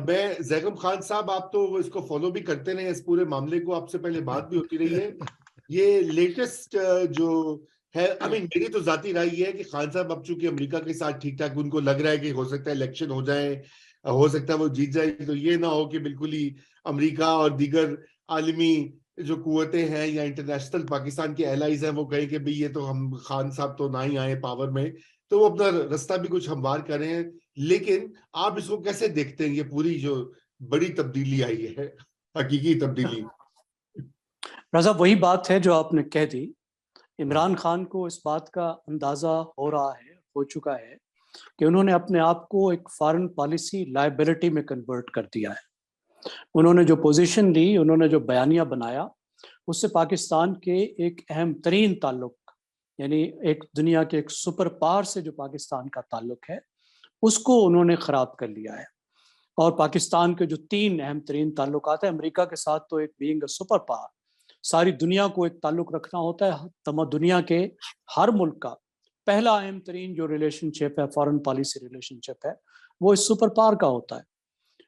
میں زیغم خان صاحب، آپ تو اس کو فالو بھی کرتے رہے اس پورے معاملے کو، آپ سے پہلے بات بھی ہوتی رہی ہے. یہ لیٹسٹ جو ہے، میری تو ذاتی رائے یہ ہے کہ خان صاحب اب چونکہ امریکہ کے ساتھ ٹھیک ٹھاک ان کو لگ رہا ہے کہ ہو سکتا ہے الیکشن ہو جائے، ہو سکتا ہے وہ جیت جائے، تو یہ نہ ہو کہ بالکل ہی امریکہ اور دیگر عالمی جو قوتیں ہیں یا انٹرنیشنل پاکستان کے الائز ہیں وہ کہیں کہ بھئی یہ تو ہم خان صاحب تو نہ ہی آئے پاور میں، تو وہ اپنا رستہ بھی کچھ ہموار کر رہے ہیں. لیکن آپ اس کو کیسے دیکھتے ہیں، یہ پوری جو بڑی تبدیلی آئی ہے، حقیقی تبدیلی؟ رضا، وہی بات ہے جو آپ نے کہہ دی. عمران خان کو اس بات کا اندازہ ہو رہا ہے، ہو چکا ہے، کہ انہوں نے اپنے آپ کو ایک فارن پالیسی لائبلٹی میں کنورٹ کر دیا ہے. انہوں نے جو پوزیشن لی، انہوں نے جو بیانیہ بنایا، اس سے پاکستان کے ایک اہم ترین تعلق، یعنی ایک دنیا کے ایک سپر پاور سے جو پاکستان کا تعلق ہے، اس کو انہوں نے خراب کر لیا ہے. اور پاکستان کے جو 3 اہم ترین تعلقات ہیں، امریکہ کے ساتھ تو ایک بینگ اے سپر پاور، ساری دنیا کو ایک تعلق رکھنا ہوتا ہے. تمام دنیا کے ہر ملک کا پہلا اہم ترین جو ریلیشن شپ ہے، فارن پالیسی ریلیشن شپ ہے، وہ اس سپر پاور کا ہوتا ہے.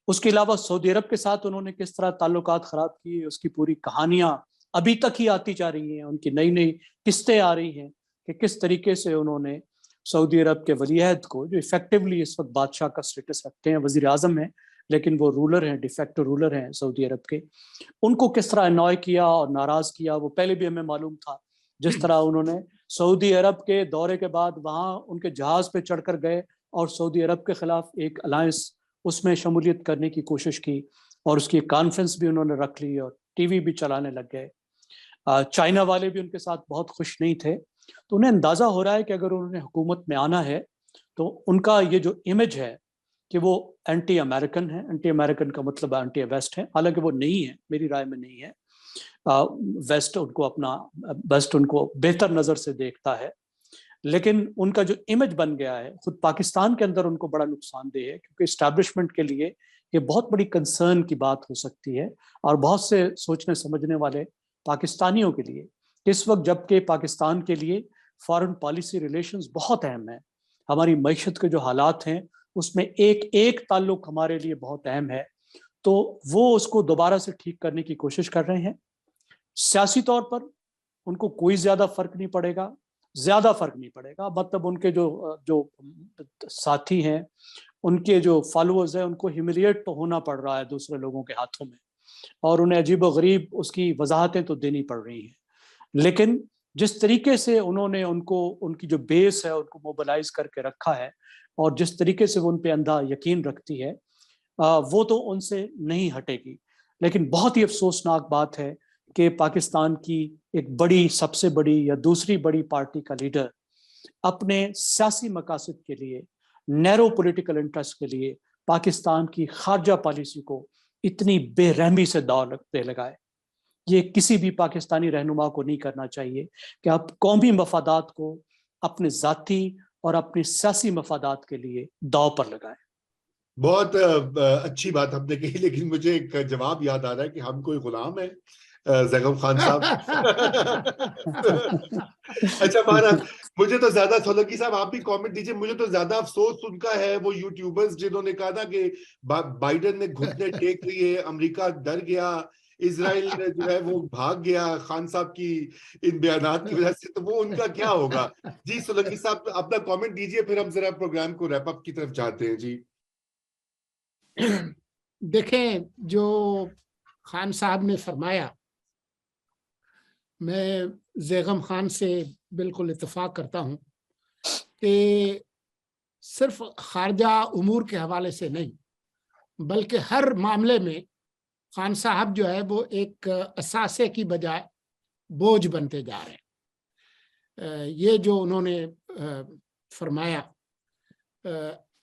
اس کے علاوہ سعودی عرب کے ساتھ انہوں نے کس طرح تعلقات خراب کیے، اس کی پوری کہانیاں ابھی تک ہی آتی جا رہی ہیں. ان کی نئی نئی قسطیں آ رہی ہیں کہ کس طریقے سے انہوں نے سعودی عرب کے ولی عہد کو، جو ایفیکٹولی اس وقت بادشاہ کا سٹیٹس رکھتے ہیں، وزیر اعظم ہیں لیکن وہ رولر ہیں، ڈیفیکٹو رولر ہیں سعودی عرب کے، ان کو کس طرح انوائے کیا اور ناراض کیا. وہ پہلے بھی ہمیں معلوم تھا. جس طرح انہوں نے سعودی عرب کے دورے کے بعد وہاں ان کے جہاز پہ چڑھ کر گئے اور سعودی عرب کے خلاف ایک الائنس، اس میں شمولیت کرنے کی کوشش کی، اور اس کی کانفرنس بھی انہوں نے رکھ لی اور ٹی وی بھی چلانے لگ گئے. چائنا والے بھی ان کے ساتھ بہت خوش نہیں تھے. تو انہیں اندازہ ہو رہا ہے کہ اگر انہوں نے حکومت میں آنا ہے تو ان کا یہ جو امیج ہے کہ وہ اینٹی امریکن ہے، اینٹی امریکن کا مطلب اینٹی ویسٹ ہے، حالانکہ وہ نہیں ہے، میری رائے میں نہیں ہے. ویسٹ ان کو بہتر نظر سے دیکھتا ہے، لیکن ان کا جو امیج بن گیا ہے خود پاکستان کے اندر ان کو بڑا نقصان دہ ہے، کیونکہ اسٹیبلشمنٹ کے لیے یہ بہت بڑی کنسرن کی بات ہو سکتی ہے، اور بہت سے سوچنے سمجھنے والے پاکستانیوں کے لیے اس وقت، جبکہ پاکستان کے لیے فارن پالیسی ریلیشنز بہت اہم ہیں. ہماری معیشت کے جو حالات ہیں اس میں ایک ایک تعلق ہمارے لیے بہت اہم ہے، تو وہ اس کو دوبارہ سے ٹھیک کرنے کی کوشش کر رہے ہیں. سیاسی طور پر ان کو کوئی زیادہ فرق نہیں پڑے گا، مطلب ان کے جو ساتھی ہیں، ان کے جو فالوورز ہیں، ان کو ہیوملیٹ تو ہونا پڑ رہا ہے دوسرے لوگوں کے ہاتھوں میں، اور انہیں عجیب و غریب اس کی وضاحتیں تو دینی پڑ رہی ہیں. لیکن جس طریقے سے انہوں نے ان کی جو بیس ہے ان کو موبلائز کر کے رکھا ہے، اور جس طریقے سے وہ ان پہ اندھا یقین رکھتی ہے، وہ تو ان سے نہیں ہٹے گی. لیکن بہت ہی افسوسناک بات ہے کہ پاکستان کی ایک بڑی، سب سے بڑی یا دوسری بڑی پارٹی کا لیڈر اپنے سیاسی مقاصد کے لیے، نیرو پولیٹیکل انٹرسٹ کے لیے، پاکستان کی خارجہ پالیسی کو اتنی بے رحمی سے داؤ دے لگائے. یہ کسی بھی پاکستانی رہنما کو نہیں کرنا چاہیے کہ آپ قومی مفادات کو اپنے ذاتی اور اپنے سیاسی مفادات کے لیے داؤ پر لگائیں. بہت اچھی بات ہم نے کہی، لیکن مجھے ایک جواب یاد آ رہا ہے کہ ہم کوئی غلام ہیں زیغم خان صاحب؟ اچھا مہاراج، مجھے تو زیادہ سولنکی صاحب آپ بھی کامنٹ دیجئے. مجھے تو زیادہ افسوس ان کا ہے وہ یوٹیوبرز جنہوں نے کہا تھا کہ بائیڈن نے گھٹنے ٹیک لیے، امریکہ ڈر گیا، اسرائیل جو ہے وہ بھاگ گیا خان صاحب کی ان بیانات کی وجہ سے. تو وہ ان کا کیا ہوگا؟ جی سولنکی صاحب اپنا کامنٹ دیجئے، پھر ہم ذرا پروگرام کو ریپ اپ کی طرف جاتے ہیں. جی دیکھیں، جو خان صاحب نے فرمایا، میں زیغم خان سے بالکل اتفاق کرتا ہوں کہ صرف خارجہ امور کے حوالے سے نہیں، بلکہ ہر معاملے میں خان صاحب جو ہے وہ ایک اثاثے کی بجائے بوجھ بنتے جا رہے ہیں. یہ جو انہوں نے فرمایا،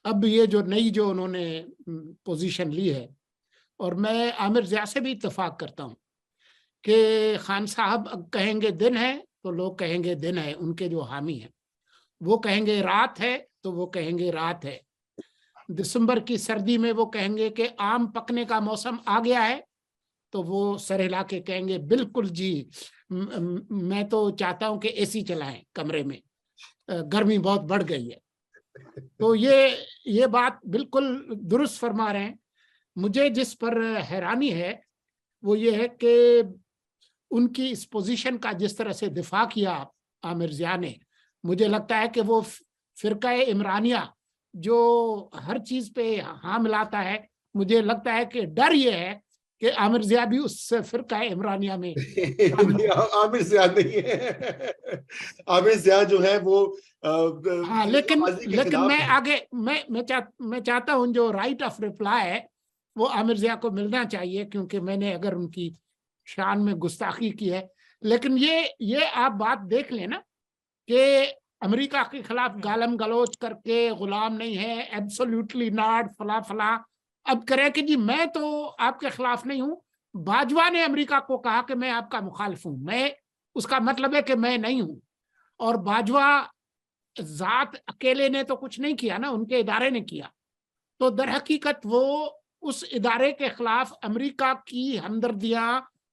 اب یہ جو نئی جو انہوں نے پوزیشن لی ہے، اور میں عامر ضیاء سے بھی اتفاق کرتا ہوں کہ خان صاحب کہیں گے دن ہے تو لوگ کہیں گے دن ہے، ان کے جو حامی ہیں وہ کہیں گے رات ہے تو وہ کہیں گے رات ہے. دسمبر کی سردی میں وہ کہیں گے کہ آم پکنے کا موسم آ گیا ہے، تو وہ سر ہلا کے کہیں گے بالکل جی، میں تو چاہتا ہوں کہ اے سی چلائیں کمرے میں، گرمی بہت بڑھ گئی ہے. تو یہ بات بالکل درست فرما رہے ہیں مجھے جس پر حیرانی ہے وہ یہ ہے کہ ان کی اس پوزیشن کا جس طرح سے دفاع کیا عامر ضیاء نے، مجھے لگتا ہے کہ وہ فرقہ عمرانیہ جو ہر چیز پہ ہاں ملاتا ہے، مجھے لگتا ہے کہ ڈر یہ ہے کہ عامر ضیاء بھی اس فرقہ عمرانیہ میں عامر ضیاء نہیں ہے، عامر ضیاء جو ہے وہ ہاں، لیکن میں آگے میں چاہتا ہوں جو رائٹ آف رپلائی ہے وہ عامر ضیاء کو ملنا چاہیے، کیونکہ میں نے اگر ان کی شان میں گستاخی کی ہے. لیکن یہ آپ بات دیکھ لیں نا کہ امریکہ کے خلاف گالم گلوچ کر کے غلام نہیں ہے، ایبسولوٹلی ناٹ، فلاں فلاں. اب کرے کہ جی میں تو آپ کے خلاف نہیں ہوں، باجوہ نے امریکہ کو کہا کہ میں آپ کا مخالف ہوں، میں اس کا مطلب ہے کہ میں نہیں ہوں. اور باجوہ ذات اکیلے نے تو کچھ نہیں کیا نا، ان کے ادارے نے کیا. تو در حقیقت وہ اس ادارے کے خلاف امریکہ کی ہمدردیاں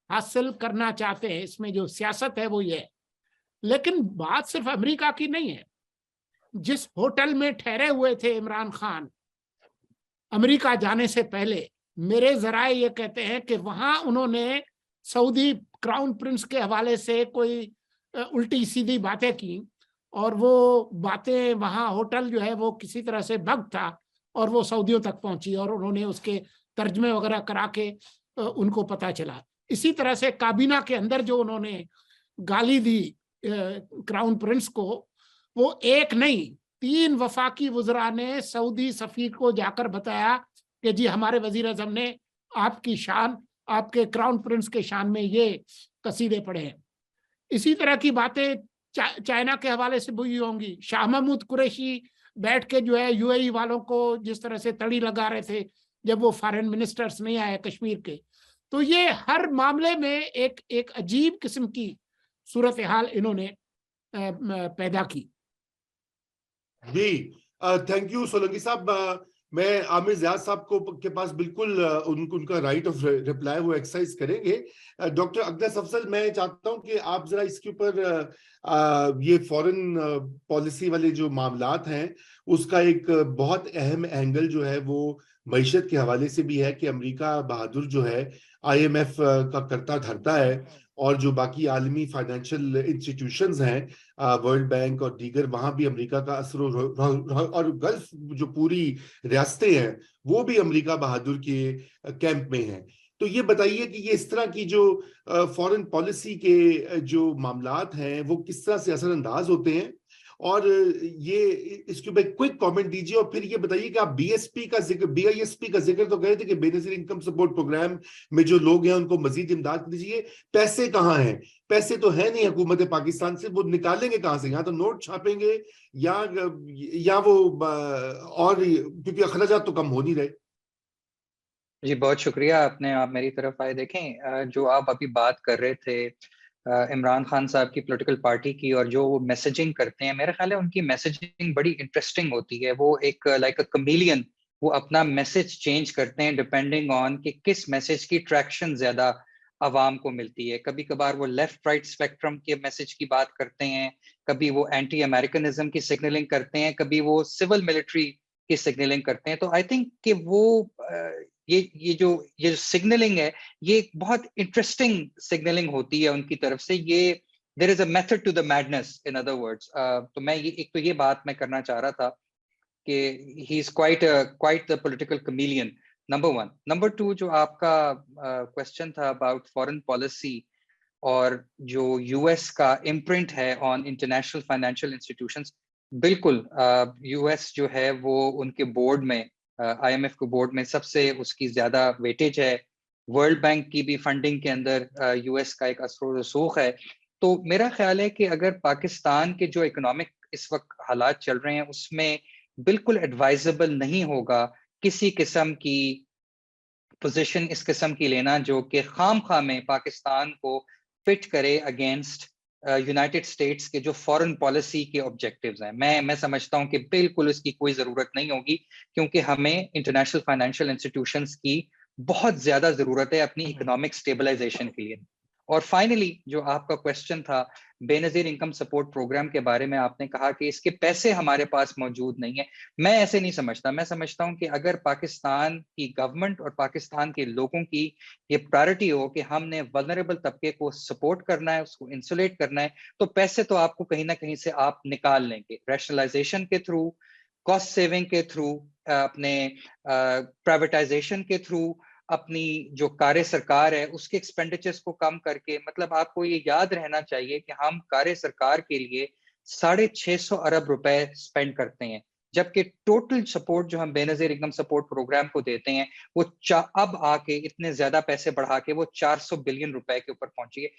حاصل کرنا چاہتے ہیں. اس میں جو سیاست ہے وہ یہ ہے. لیکن بات صرف امریکہ کی نہیں ہے. جس ہوٹل میں ٹھہرے ہوئے تھے عمران خان امریکہ جانے سے پہلے، میرے ذرائع یہ کہتے ہیں کہ وہاں انہوں نے سعودی کراؤن پرنس کے حوالے سے کوئی الٹی سیدھی باتیں کی، اور وہ باتیں وہاں ہوٹل جو ہے وہ کسی طرح سے بگ تھا اور وہ سعودیوں تک پہنچی، اور انہوں نے اس کے ترجمے وغیرہ کرا کے ان کو پتہ چلا. اسی طرح سے کابینہ کے اندر جو انہوں نے گالی دی کراؤن پرنس کو، وہ ایک نہیں 3 وفاقی وزراء نے سعودی سفیر کو جا کر بتایا کہ جی ہمارے وزیر اعظم نے آپ کی شان، آپ کے کراؤن پرنس کے شان میں یہ قصیدے پڑھے ہیں. اسی طرح کی باتیں چائنا کے حوالے سے بھی ہوں گی. شاہ محمود قریشی بیٹھ کے جو ہے یو اے ای والوں کو جس طرح سے تڑی لگا رہے تھے جب وہ فارن منسٹرز نہیں آئے کشمیر کے. تو یہ ہر معاملے میں ایک عجیب قسم کی صورتحال انہوں نے پیدا کی. جی تھینک یو سولنگی صاحب. میں عامر ضیاء صاحب کو کے پاس بالکل ان کا رائٹ آف ریپلائی وہ ایکسرسائز کریں گے. ڈاکٹر اقدس افضل، میں چاہتا ہوں کہ آپ ذرا اس کے اوپر یہ فورن پالیسی والے جو معاملات ہیں اس کا ایک بہت اہم اینگل جو ہے وہ معیشت کے حوالے سے بھی ہے کہ امریکہ بہادر جو ہے آئی ایم ایف کا کرتا دھرتا ہے، اور جو باقی عالمی فائنینشیل انسٹیٹیوشنز ہیں ورلڈ بینک اور دیگر، وہاں بھی امریکہ کا اثر اور گلف جو پوری ریاستیں ہیں وہ بھی امریکہ بہادر کے کیمپ میں ہیں. تو یہ بتائیے کہ یہ اس طرح کی جو فورن پالیسی کے جو معاملات ہیں وہ کس طرح سے اثر انداز ہوتے ہیں، اور یہ اس کے اوپر کوئک کامنٹ دیجیے. اور پھر یہ بتائیے کہ آپ بی آئی ایس پی کا ذکر تو کہے تھے کہ بے نظیر انکم سپورٹ پروگرام میں جو لوگ ہیں ان کو مزید امداد دیجیے. پیسے کہاں ہیں؟ پیسے تو ہے نہیں حکومت پاکستان سے، وہ نکالیں گے کہاں سے؟ یہاں تو نوٹ چھاپیں گے یا وہ اور کیونکہ اخراجات تو کم ہو نہیں رہے. جی بہت شکریہ، آپ میری طرف آئے. دیکھیں جو آپ ابھی بات کر رہے تھے عمران خان صاحب کی پولیٹیکل پارٹی کی، اور جو وہ میسیجنگ کرتے ہیں، میرا خیال ہے ان کی میسیجنگ بڑی انٹرسٹنگ ہوتی ہے. وہ ایک لائک اے کمیلین، وہ اپنا میسج چینج کرتے ہیں ڈپینڈنگ آن کہ کس میسج کی ٹریکشن زیادہ عوام کو ملتی ہے. کبھی کبھار وہ لیفٹ رائٹ اسپیکٹرم کے میسج کی بات کرتے ہیں، کبھی وہ اینٹی امریکنزم کی سگنلنگ کرتے ہیں، کبھی وہ سول ملٹری کی سگنلنگ کرتے ہیں. تو آئی تھنک کہ وہ یہ جو سگنلنگ ہے یہ بہت انٹرسٹنگ سگنلنگ ہوتی ہے ان کی طرف سے. یہ there is a method to the madness in other words. تو میں ایک تو یہ بات میں کرنا چاہ رہا تھا کہ he is quite the political chameleon, number 1. Number 2 جو آپ کا کوشچن تھا اباؤٹ فارن پالیسی اور جو یو ایس کا امپرنٹ ہے آن انٹرنیشنل فائنینشیل انسٹیٹیوشنز، بالکل یو ایس جو ہے وہ ان کے بورڈ میں آئی ایم ایف کے بورڈ میں سب سے اس کی زیادہ ویٹیج ہے. ورلڈ بینک کی بھی فنڈنگ کے اندر یو ایس کا ایک اثر و رسوخ ہے. تو میرا خیال ہے کہ اگر پاکستان کے جو اکنامک اس وقت حالات چل رہے ہیں اس میں بالکل ایڈوائزبل نہیں ہوگا کسی قسم کی پوزیشن اس قسم کی لینا جو کہ خام خواہ میں پاکستان کو فٹ کرے اگینسٹ یونائٹڈ اسٹیٹس کے جو فارن پالیسی کے آبجیکٹیوز ہیں. میں سمجھتا ہوں کہ بالکل اس کی کوئی ضرورت نہیں ہوگی، کیونکہ ہمیں انٹرنیشنل فائنینشیل انسٹیٹیوشنز کی بہت زیادہ ضرورت ہے اپنی اکنامک اسٹیبلائزیشن کے لیے. اور فائنلی جو آپ کا کوشچن تھا بے نظیر انکم سپورٹ پروگرام کے بارے میں، آپ نے کہا کہ اس کے پیسے ہمارے پاس موجود نہیں ہیں. میں ایسے نہیں سمجھتا. میں سمجھتا ہوں کہ اگر پاکستان کی گورنمنٹ اور پاکستان کے لوگوں کی یہ پرائرٹی ہو کہ ہم نے ولنریبل طبقے کو سپورٹ کرنا ہے، اس کو انسولیٹ کرنا ہے، تو پیسے تو آپ کو کہیں نہ کہیں سے آپ نکال لیں گے، ریشنلائزیشن کے تھرو، کاسٹ سیونگ کے تھرو، اپنے پرائیویٹائزیشن کے تھرو، اپنی جو کار سرکار ہے اس کے ایکسپینڈیچرز کو کم کر کے. مطلب آپ کو یہ یاد رہنا چاہیے کہ ہم کار سرکار کے لیے 650 ارب روپے سپینڈ کرتے ہیں، جبکہ ٹوٹل سپورٹ جو ہم بے نظیر انکم سپورٹ پروگرام کو دیتے ہیں وہ اب آ کے اتنے زیادہ پیسے بڑھا کے وہ 400 بلین روپے کے اوپر پہنچی ہے.